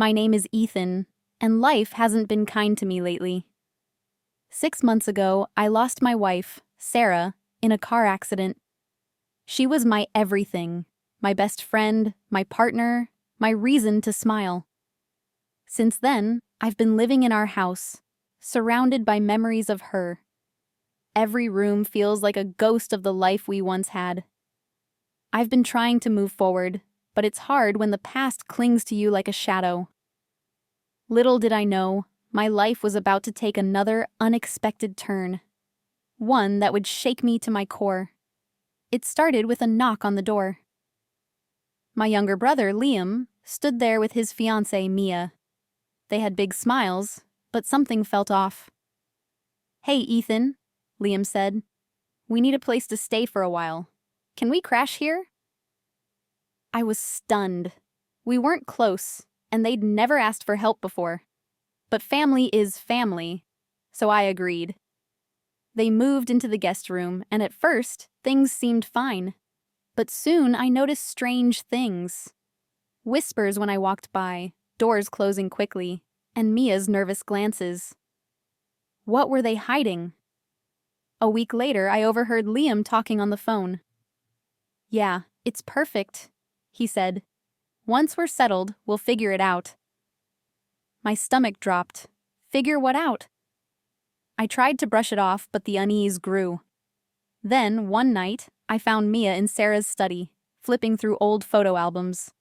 My name is Ethan, and life hasn't been kind to me lately. 6 months ago, I lost my wife, Sarah, in a car accident. She was my everything, my best friend, my partner, my reason to smile. Since then, I've been living in our house, surrounded by memories of her. Every room feels like a ghost of the life we once had. I've been trying to move forward, but it's hard when the past clings to you like a shadow. Little did I know, my life was about to take another unexpected turn. One that would shake me to my core. It started with a knock on the door. My younger brother, Liam, stood there with his fiancée, Mia. They had big smiles, but something felt off. "Hey, Ethan," Liam said. "We need a place to stay for a while. Can we crash here?" I was stunned. We weren't close, and they'd never asked for help before. But family is family, so I agreed. They moved into the guest room, and at first, things seemed fine. But soon I noticed strange things. Whispers when I walked by, doors closing quickly, and Mia's nervous glances. What were they hiding? A week later, I overheard Liam talking on the phone. "Yeah, it's perfect," he said. "Once we're settled, we'll figure it out." My stomach dropped. Figure what out? I tried to brush it off, but the unease grew. Then, one night, I found Mia in Sarah's study, flipping through old photo albums.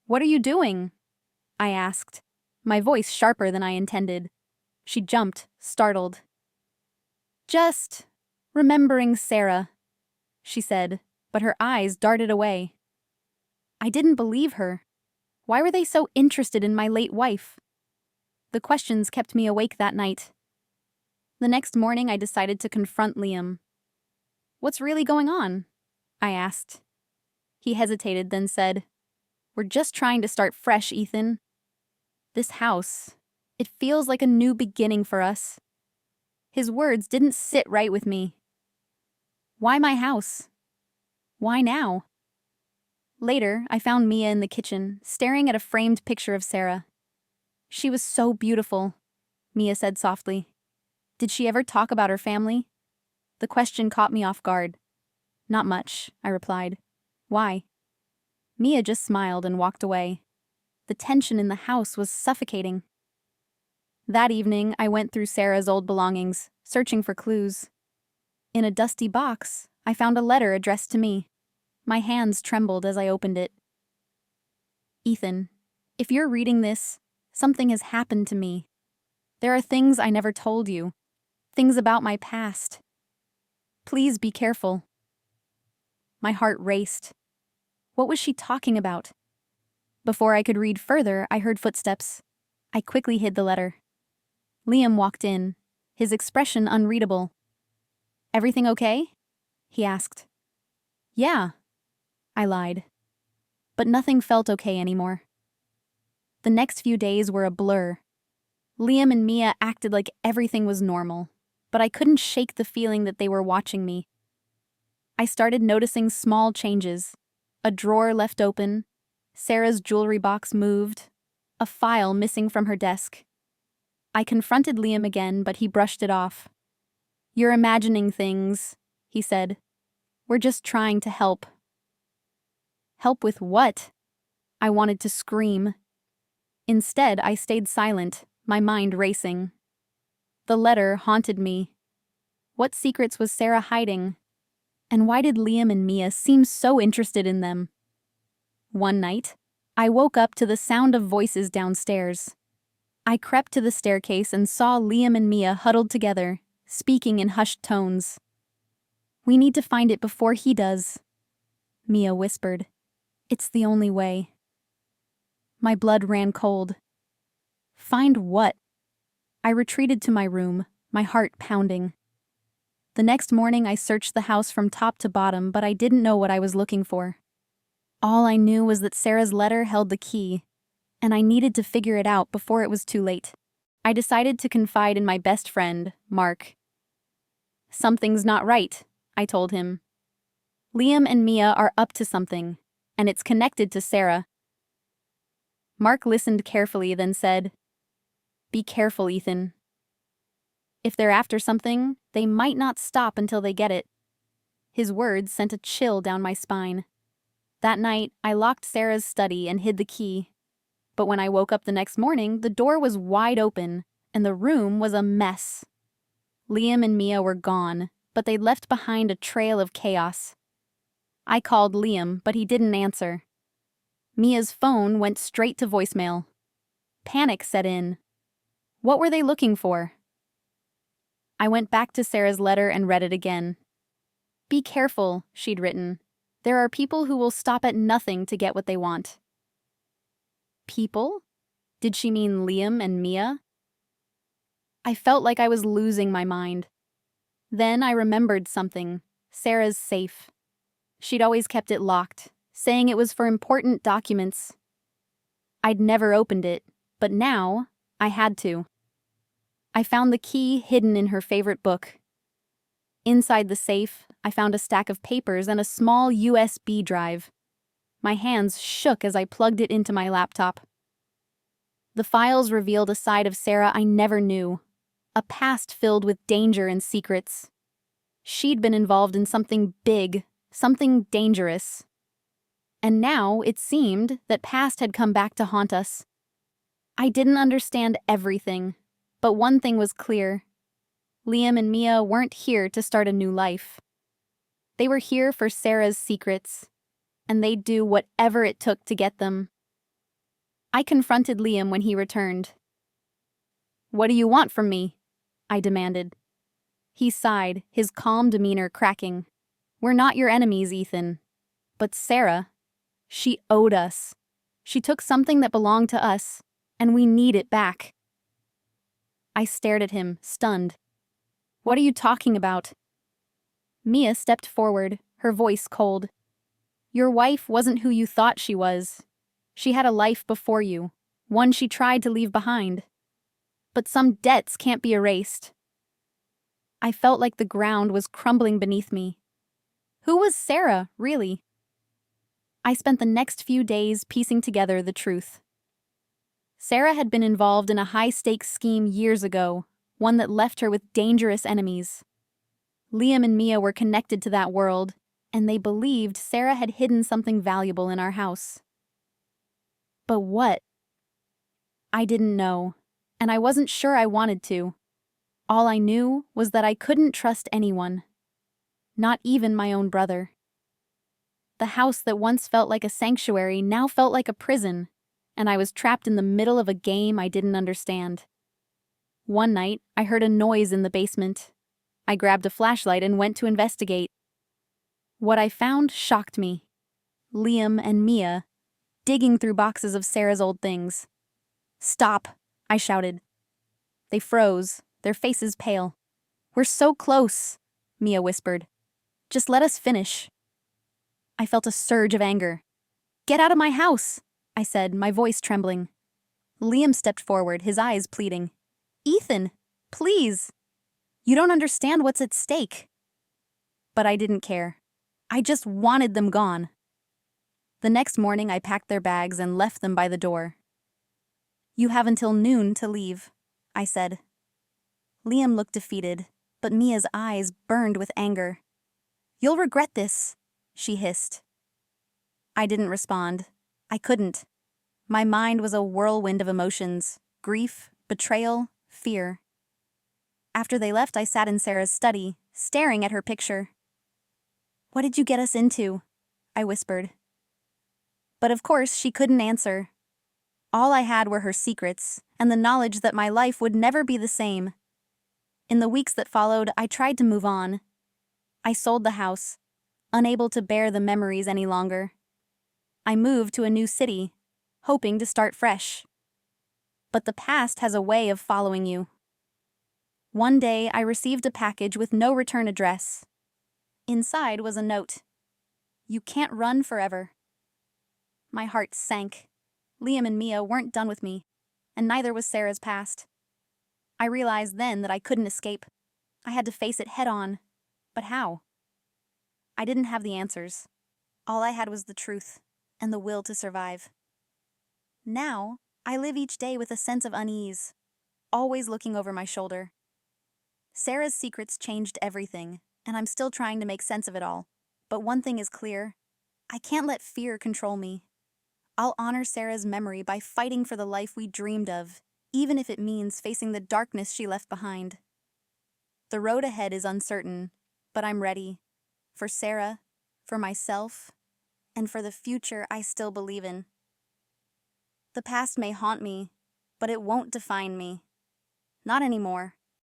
"What are you doing?" I asked, my voice sharper than I intended. She jumped, startled. "Just remembering Sarah," she said, but her eyes darted away. I didn't believe her. Why were they so interested in my late wife? The questions kept me awake that night. The next morning, I decided to confront Liam. "What's really going on?" I asked. He hesitated, then said, "We're just trying to start fresh, Ethan. This house, it feels like a new beginning for us." His words didn't sit right with me. Why my house? Why now? Later, I found Mia in the kitchen, staring at a framed picture of Sarah. "She was so beautiful," Mia said softly. "Did she ever talk about her family?" The question caught me off guard. "Not much," I replied. "Why?" Mia just smiled and walked away. The tension in the house was suffocating. That evening, I went through Sarah's old belongings, searching for clues. In a dusty box, I found a letter addressed to me. My hands trembled as I opened it. "Ethan, if you're reading this, something has happened to me. There are things I never told you, things about my past. Please be careful." My heart raced. What was she talking about? Before I could read further, I heard footsteps. I quickly hid the letter. Liam walked in, his expression unreadable. "Everything okay?" he asked. "Yeah," I lied. But nothing felt okay anymore. The next few days were a blur. Liam and Mia acted like everything was normal, but I couldn't shake the feeling that they were watching me. I started noticing small changes. A drawer left open, Sarah's jewelry box moved, a file missing from her desk. I confronted Liam again, but he brushed it off. "You're imagining things," he said. "We're just trying to help." Help with what? I wanted to scream. Instead, I stayed silent, my mind racing. The letter haunted me. What secrets was Sarah hiding? And why did Liam and Mia seem so interested in them? One night, I woke up to the sound of voices downstairs. I crept to the staircase and saw Liam and Mia huddled together, speaking in hushed tones. "We need to find it before he does," Mia whispered. "It's the only way." My blood ran cold. Find what? I retreated to my room, my heart pounding. The next morning, I searched the house from top to bottom, but I didn't know what I was looking for. All I knew was that Sarah's letter held the key, and I needed to figure it out before it was too late. I decided to confide in my best friend, Mark. "Something's not right," I told him. "Liam and Mia are up to something, and it's connected to Sarah." Mark listened carefully, then said, "Be careful, Ethan. If they're after something, they might not stop until they get it." His words sent a chill down my spine. That night, I locked Sarah's study and hid the key. But when I woke up the next morning, the door was wide open, and the room was a mess. Liam and Mia were gone, but they'd left behind a trail of chaos. I called Liam, but he didn't answer. Mia's phone went straight to voicemail. Panic set in. What were they looking for? I went back to Sarah's letter and read it again. "Be careful," she'd written. "There are people who will stop at nothing to get what they want." People? Did she mean Liam and Mia? I felt like I was losing my mind. Then I remembered something: Sarah's safe. She'd always kept it locked, saying it was for important documents. I'd never opened it, but now I had to. I found the key hidden in her favorite book. Inside the safe, I found a stack of papers and a small USB drive. My hands shook as I plugged it into my laptop. The files revealed a side of Sarah I never knew, a past filled with danger and secrets. She'd been involved in something big, something dangerous. And now it seemed that past had come back to haunt us. I didn't understand everything, but one thing was clear. Liam and Mia weren't here to start a new life. They were here for Sarah's secrets, and they'd do whatever it took to get them. I confronted Liam when he returned. "What do you want from me?" I demanded. He sighed, his calm demeanor cracking. "We're not your enemies, Ethan. But Sarah, she owed us. She took something that belonged to us, and we need it back." I stared at him, stunned. "What are you talking about?" Mia stepped forward, her voice cold. "Your wife wasn't who you thought she was. She had a life before you, one she tried to leave behind. But some debts can't be erased." I felt like the ground was crumbling beneath me. Who was Sarah, really? I spent the next few days piecing together the truth. Sarah had been involved in a high-stakes scheme years ago, one that left her with dangerous enemies. Liam and Mia were connected to that world, and they believed Sarah had hidden something valuable in our house. But what? I didn't know, and I wasn't sure I wanted to. All I knew was that I couldn't trust anyone, not even my own brother. The house that once felt like a sanctuary now felt like a prison, and I was trapped in the middle of a game I didn't understand. One night, I heard a noise in the basement. I grabbed a flashlight and went to investigate. What I found shocked me. Liam and Mia, digging through boxes of Sarah's old things. "Stop," I shouted. They froze, their faces pale. "We're so close," Mia whispered. "Just let us finish." I felt a surge of anger. "Get out of my house," I said, my voice trembling. Liam stepped forward, his eyes pleading. "Ethan, please. You don't understand what's at stake." But I didn't care. I just wanted them gone. The next morning, I packed their bags and left them by the door. "You have until noon to leave," I said. Liam looked defeated, but Mia's eyes burned with anger. "You'll regret this," she hissed. I didn't respond. I couldn't. My mind was a whirlwind of emotions: grief, betrayal, fear. After they left, I sat in Sarah's study, staring at her picture. "What did you get us into?" I whispered. But of course, she couldn't answer. All I had were her secrets, and the knowledge that my life would never be the same. In the weeks that followed, I tried to move on. I sold the house, unable to bear the memories any longer. I moved to a new city, hoping to start fresh. But the past has a way of following you. One day, I received a package with no return address. Inside was a note. "You can't run forever." My heart sank. Liam and Mia weren't done with me, and neither was Sarah's past. I realized then that I couldn't escape. I had to face it head on. But how? I didn't have the answers. All I had was the truth, and the will to survive. Now, I live each day with a sense of unease, always looking over my shoulder. Sarah's secrets changed everything, and I'm still trying to make sense of it all. But one thing is clear: I can't let fear control me. I'll honor Sarah's memory by fighting for the life we dreamed of, even if it means facing the darkness she left behind. The road ahead is uncertain, but I'm ready. For Sarah, for myself, and for the future I still believe in. The past may haunt me, but it won't define me. Not anymore.